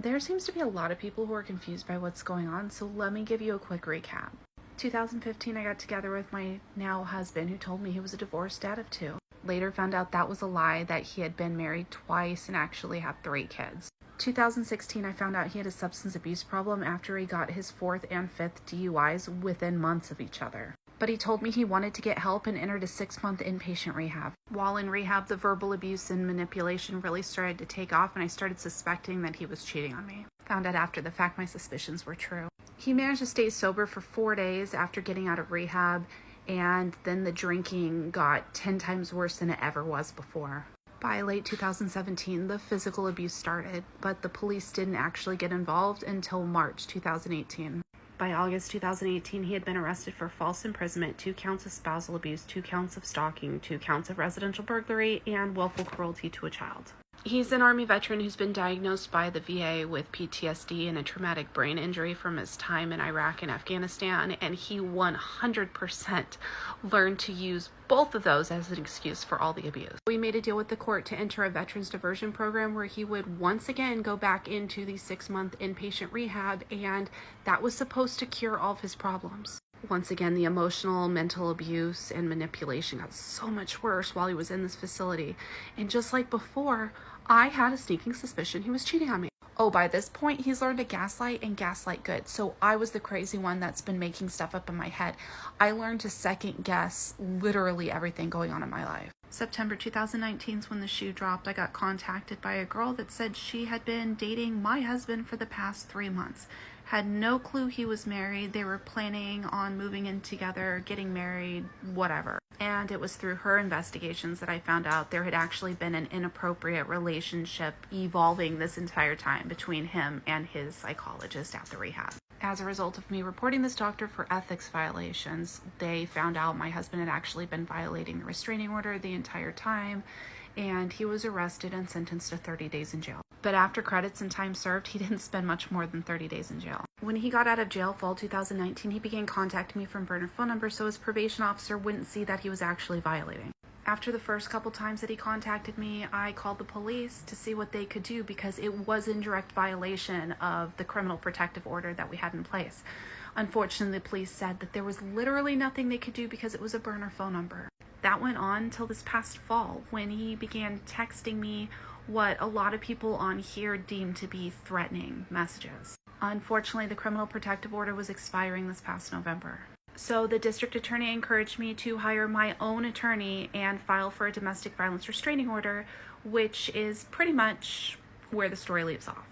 There seems to be a lot of people who are confused by what's going on, so let me give you a quick recap. 2015, I got together with my now husband, who told me he was a divorced dad of 2. Later found out that was a lie, that he had been married twice and actually had 3 kids. 2016, I found out he had a substance abuse problem after he got his 4th and 5th DUIs within months of each other. But he told me he wanted to get help and entered a 6-month inpatient rehab. While in rehab, the verbal abuse and manipulation really started to take off, and I started suspecting that he was cheating on me. Found out after the fact my suspicions were true. He managed to stay sober for 4 days after getting out of rehab, and then the drinking got 10 times worse than it ever was before. By late 2017, the physical abuse started, but the police didn't actually get involved until March 2018. By August 2018, he had been arrested for false imprisonment, 2 counts of spousal abuse, 2 counts of stalking, 2 counts of residential burglary, and willful cruelty to a child. He's an Army veteran who's been diagnosed by the VA with PTSD and a traumatic brain injury from his time in Iraq and Afghanistan, and he 100% learned to use both of those as an excuse for all the abuse. We made a deal with the court to enter a veterans diversion program where he would once again go back into the 6-month inpatient rehab, and that was supposed to cure all of his problems. Once again, the emotional, mental abuse and manipulation got so much worse while he was in this facility. And just like before, I had a sneaking suspicion he was cheating on me. Oh, by this point, he's learned to gaslight and gaslight good. So I was the crazy one that's been making stuff up in my head. I learned to second guess literally everything going on in my life. September 2019 is when the shoe dropped. I got contacted by a girl that said she had been dating my husband for the past 3 months. Had no clue he was married. They were planning on moving in together, getting married, whatever. And it was through her investigations that I found out there had actually been an inappropriate relationship evolving this entire time between him and his psychologist at the rehab. As a result of me reporting this doctor for ethics violations, they found out my husband had actually been violating the restraining order the entire time, and he was arrested and sentenced to 30 days in jail. But after credits and time served, he didn't spend much more than 30 days in jail. When he got out of jail, fall 2019, he began contacting me from burner phone numbers so his probation officer wouldn't see that he was actually violating. After the first couple times that he contacted me, I called the police to see what they could do because it was in direct violation of the criminal protective order that we had in place. Unfortunately, the police said that there was literally nothing they could do because it was a burner phone number. That went on till this past fall when he began texting me what a lot of people on here deem to be threatening messages. Unfortunately, the criminal protective order was expiring this past November. So the district attorney encouraged me to hire my own attorney and file for a domestic violence restraining order, which is pretty much where the story leaves off.